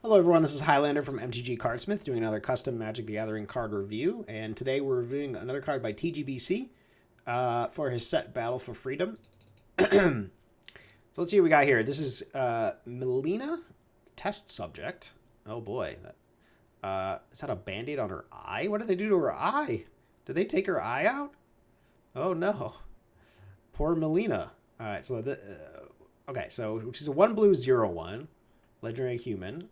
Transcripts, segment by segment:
Hello everyone, this is Highlander from MTG Cardsmith doing another custom Magic the Gathering card review, and today we're reviewing another card by TGBC for his set Battle for Freedom. So let's see what we got here. This is Milina, test subject. Oh boy, is that a band-aid on her eye? What did they do to her eye? Did they take her eye out? Oh no, poor Milina. All right, so so she's a 1 blue 0/1 legendary human.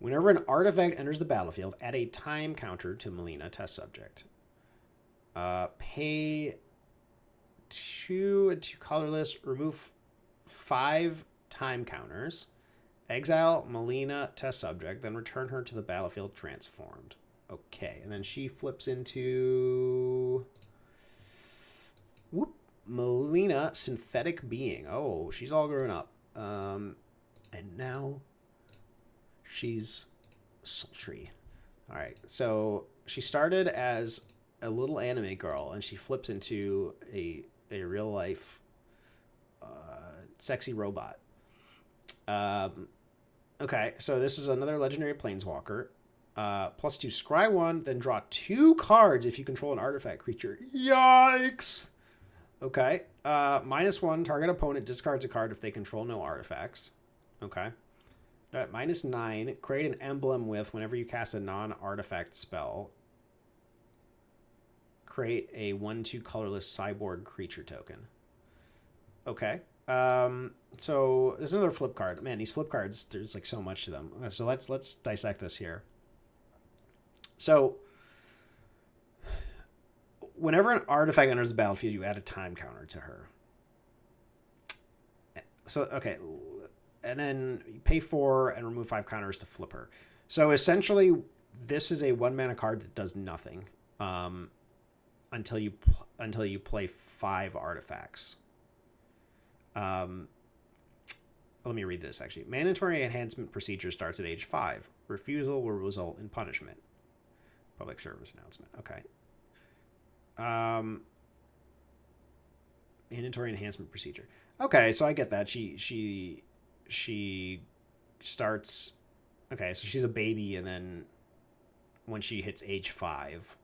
Whenever an artifact enters the battlefield, add a time counter to Milina, test subject. Pay 2 and 2 colorless, remove 5 time counters, exile Milina, test subject, then return her to the battlefield transformed. Okay, and then she flips into Milina, synthetic being. Oh, she's all grown up. And now she's sultry. All right, so she started as a little anime girl, and she flips into a real life sexy robot. Okay, so this is another legendary planeswalker. +2 scry 1, then draw 2 cards if you control an artifact creature. Yikes! Okay, -1, target opponent discards a card if they control no artifacts. Okay. All right, -9, create an emblem with, whenever you cast a non-artifact spell, create a 1/2 colorless cyborg creature token. Okay. So there's another flip card. Man, these flip cards, there's like so much to them. Okay, so let's dissect this here. So whenever an artifact enters the battlefield, you add a time counter to her. So, okay, and then you pay 4 and remove 5 counters to flip her. So essentially, this is a 1-mana card that does nothing until you play 5 artifacts. Let me read this, actually. Mandatory enhancement procedure starts at age 5. Refusal will result in punishment. Public service announcement. Okay. Mandatory enhancement procedure. Okay, so I get that. She starts. Okay, so she's a baby, and then when she hits age 5,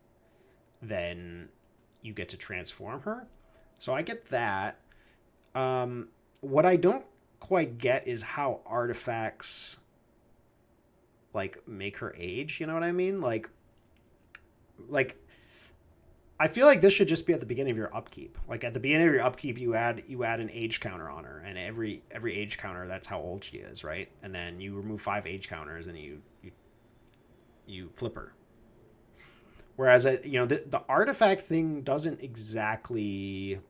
then you get to transform her. So I get that. What I don't quite get is how artifacts like make her age. You know what I mean? Like I feel like this should just be at the beginning of your upkeep. Like at the beginning of your upkeep, you add an age counter on her, and every age counter, that's how old she is, right? And then you remove 5 age counters, and you flip her. Whereas the artifact thing doesn't exactly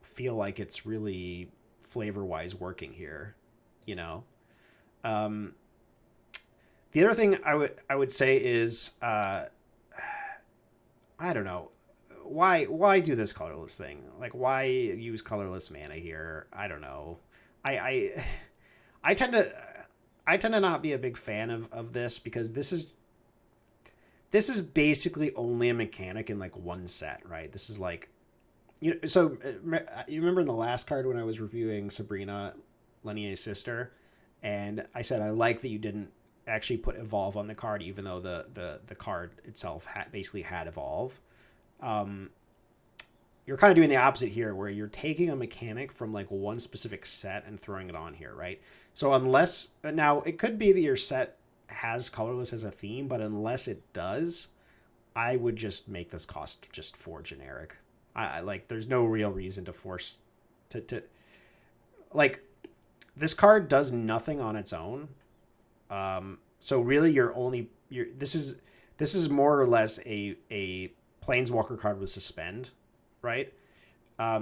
feel like it's really flavor wise working here, you know. The other thing I would say is. I don't know. Why do this colorless thing? Like, why use colorless mana here? I don't know. I tend to not be a big fan of this, because this is basically only a mechanic in like one set, right? This is like, so you remember in the last card when I was reviewing Sabrina, Lenier's sister, and I said I like that you didn't actually put evolve on the card, even though the card itself basically had evolve. You're kind of doing the opposite here, where you're taking a mechanic from like one specific set and throwing it on here, right? So unless, now it could be that your set has colorless as a theme, but unless it does, I would just make this cost just 4 generic. I like, there's no real reason to force to like, this card does nothing on its own. So really this is more or less a planeswalker card with suspend, right?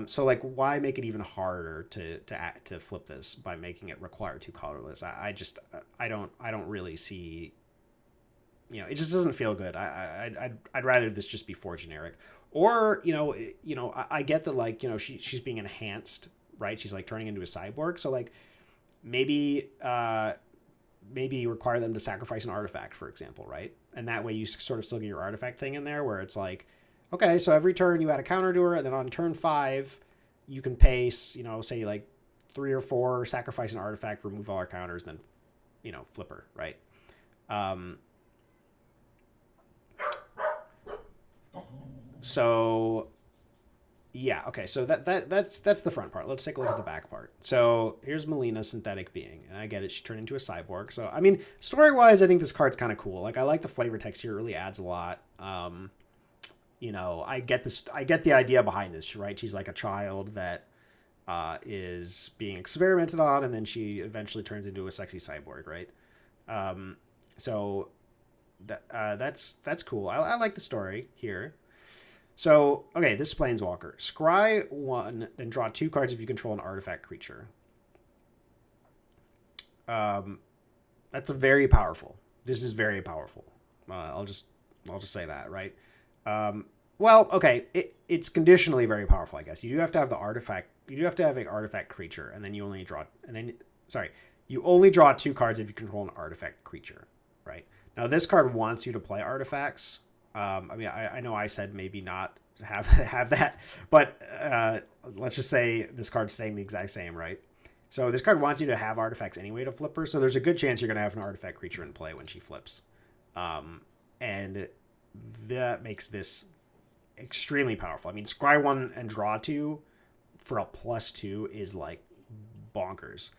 So like, why make it even harder to flip this by making it require 2 colorless? I don't really see, it just doesn't feel good. I'd rather this just be 4 generic, or I get that, like, she's being enhanced, right? She's like turning into a cyborg, so like maybe require them to sacrifice an artifact, for example, right? And that way you sort of still get your artifact thing in there, where it's like, okay, so every turn you add a counter to her, and then on turn 5, you can pay, say like 3 or 4, sacrifice an artifact, remove all our counters, and then flipper, right? Um, so yeah, okay, so that's the front part. Let's take a look at the back part. So here's Milina, synthetic being, and I get it, she turned into a cyborg. So I mean, story wise, I think this card's kind of cool. Like, I like the flavor text here; it really adds a lot. I get this, I get the idea behind this, right? She's like a child that is being experimented on, and then she eventually turns into a sexy cyborg, right? So that's cool. I like the story here. So, okay, this is Planeswalker. Scry 1, then draw 2 cards if you control an artifact creature. That's very powerful. This is very powerful. I'll just say that, right? Well, okay, it's conditionally very powerful, I guess. You do have to have the artifact. You do have to have an artifact creature, and then you only draw. You only draw 2 cards if you control an artifact creature, right? Now, this card wants you to play artifacts. I know I said maybe not have that, but let's just say this card's saying the exact same, right? So this card wants you to have artifacts anyway to flip her, so there's a good chance you're going to have an artifact creature in play when she flips. And that makes this extremely powerful. I mean, scry 1 and draw 2 for a +2 is like bonkers.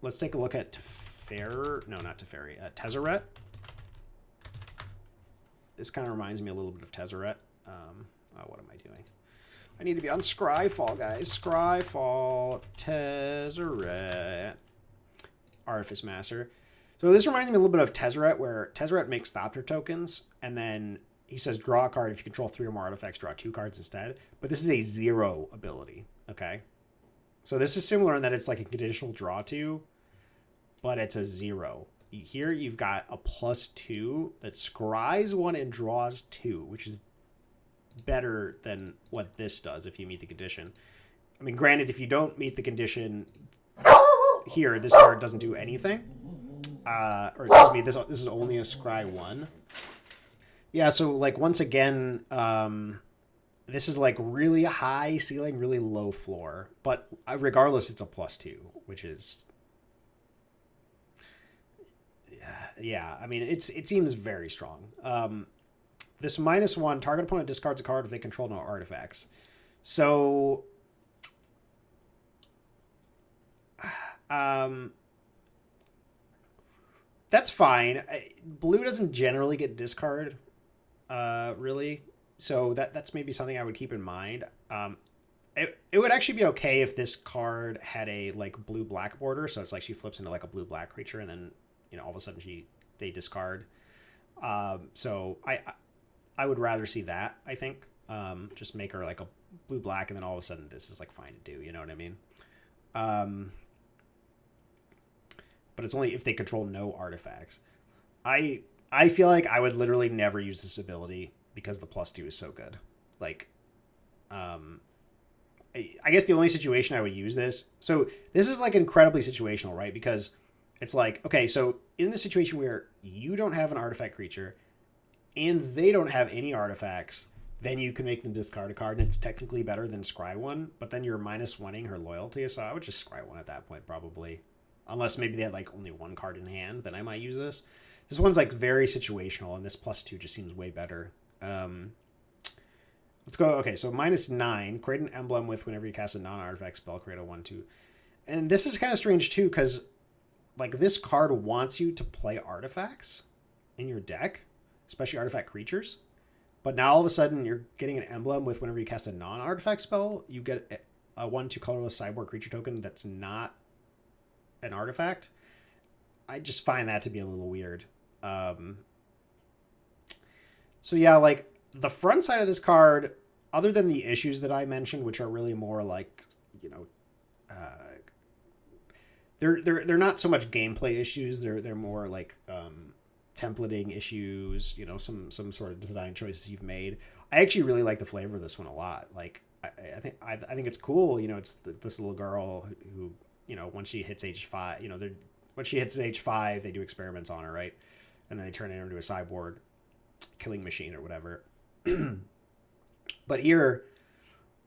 Let's take a look at Tezzeret. This kind of reminds me a little bit of Tezzeret. What am I doing? I need to be on Scryfall, guys. Scryfall, Tezzeret, Artifice Master. So this reminds me a little bit of Tezzeret, where Tezzeret makes Thopter tokens, and then he says draw a card. If you control 3 or more artifacts, draw 2 cards instead. But this is a 0 ability, okay? So this is similar in that it's like a conditional draw 2, but it's a 0. Here you've got a +2 that scries 1 and draws 2, which is better than what this does if you meet the condition. I mean, granted, if you don't meet the condition here, this card doesn't do anything. Or excuse me, this is only a scry 1. Yeah, so like once again, this is like really high ceiling, really low floor. But regardless, it's a +2, which is... Yeah, I mean, it seems very strong. This -1, target opponent discards a card if they control no artifacts. So, that's fine. Blue doesn't generally get discard, really. So that's maybe something I would keep in mind. It would actually be okay if this card had a like blue-black border. So it's like she flips into like a blue-black creature, and then all of a sudden they discard. So I would rather see that, I think. Just make her like a blue-black, and then all of a sudden this is like fine to do, you know what I mean? But it's only if they control no artifacts. I feel like I would literally never use this ability because the +2 is so good. Like, I guess the only situation I would use this... So this is like incredibly situational, right? Because it's like, okay, so in the situation where you don't have an artifact creature and they don't have any artifacts, then you can make them discard a card, and it's technically better than scry 1, but then you're -1ing her loyalty, so I would just scry 1 at that point, probably. Unless maybe they had like only 1 card in hand, then I might use this. This one's like very situational, and this +2 just seems way better. Let's go. Okay, so -9. Create an emblem with whenever you cast a non-artifact spell, create a 1/2. And this is kind of strange too, because like this card wants you to play artifacts in your deck, especially artifact creatures. But now all of a sudden you're getting an emblem with whenever you cast a non-artifact spell, you get a 1/2 colorless cyborg creature token that's not an artifact. I just find that to be a little weird. So yeah, like the front side of this card, other than the issues that I mentioned, which are really more like, they're not so much gameplay issues. They're more like templating issues. Some sort of design choices you've made. I actually really like the flavor of this one a lot. Like I think it's cool. It's this little girl who once she hits age 5, when she hits age 5, they do experiments on her, right? And then they turn her into a cyborg killing machine or whatever. But here,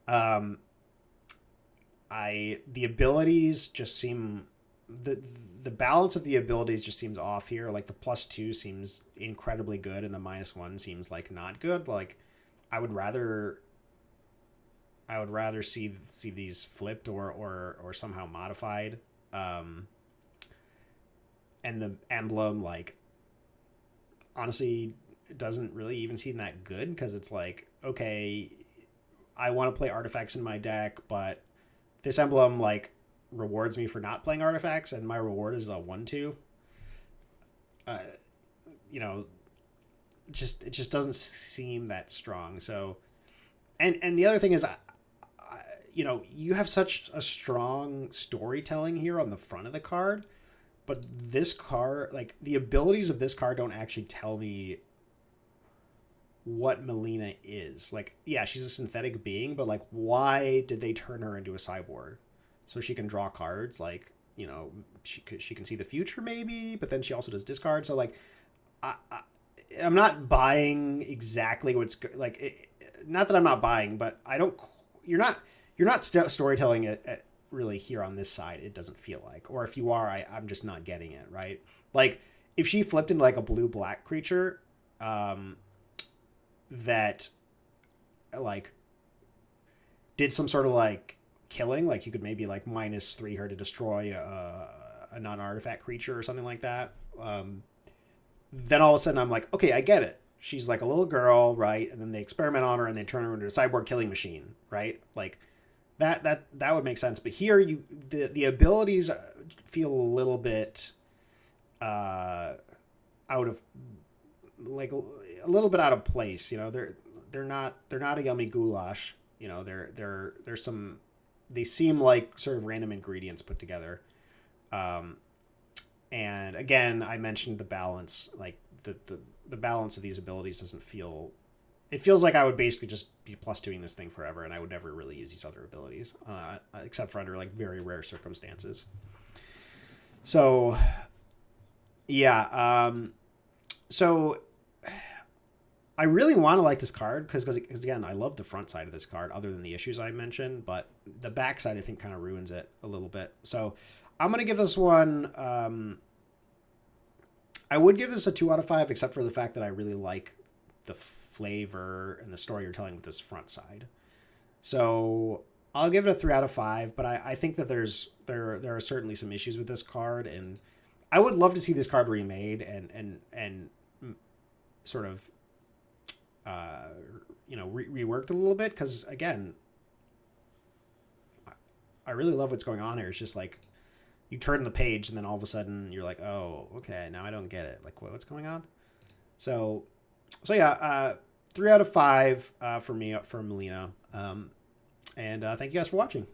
the abilities just seem the the balance of the abilities just seems off here. Like the +2 seems incredibly good, and the -1 seems like not good. Like I would rather see these flipped or somehow modified. And the emblem, like, honestly, doesn't really even seem that good, because it's like, okay, I want to play artifacts in my deck, but this emblem, like, rewards me for not playing artifacts, and my reward is a 1/2. You know, it just doesn't seem that strong. So, and the other thing is, you know, you have such a strong storytelling here on the front of the card, but this card, like, the abilities of this card don't actually tell me what Milina is. Like, yeah, she's a synthetic being, but, like, why did they turn her into a cyborg? So she can draw cards, like, you know, she can see the future maybe, but then she also does discard. So, like, I'm not buying exactly what's like. Not that I'm not buying, but I don't. You're not storytelling it really here on this side. It doesn't feel like, or if you are, I'm just not getting it, right. Like if she flipped into like a blue-black creature, that like did some sort of like killing, like you could maybe like -3 her to destroy a non-artifact creature or something like that. Then all of a sudden I'm like, okay, I get it. She's like a little girl, right? And then they experiment on her and they turn her into a cyborg killing machine, right? Like that would make sense. But here the abilities feel a little bit out of, like, a little bit out of place. You know, they're not a yummy goulash. You know, there's some, they seem like sort of random ingredients put together. And again, I mentioned the balance, like the balance of these abilities doesn't feel, it feels like I would basically just be +2ing this thing forever, and I would never really use these other abilities, except for under like very rare circumstances. So yeah, so I really want to like this card because again, I love the front side of this card other than the issues I mentioned, but the back side I think kind of ruins it a little bit. So I'm going to give this one, I would give this a 2 out of 5, except for the fact that I really like the flavor and the story you're telling with this front side. So I'll give it a 3 out of 5, but I think that there are certainly some issues with this card, and I would love to see this card remade and sort of you know, reworked a little bit, because again, I really love what's going on here. It's just like you turn the page and then all of a sudden you're like, oh, okay, now I don't get it. Like, what's going on? So yeah, 3 out of 5 for me, for Milina. And thank you guys for watching.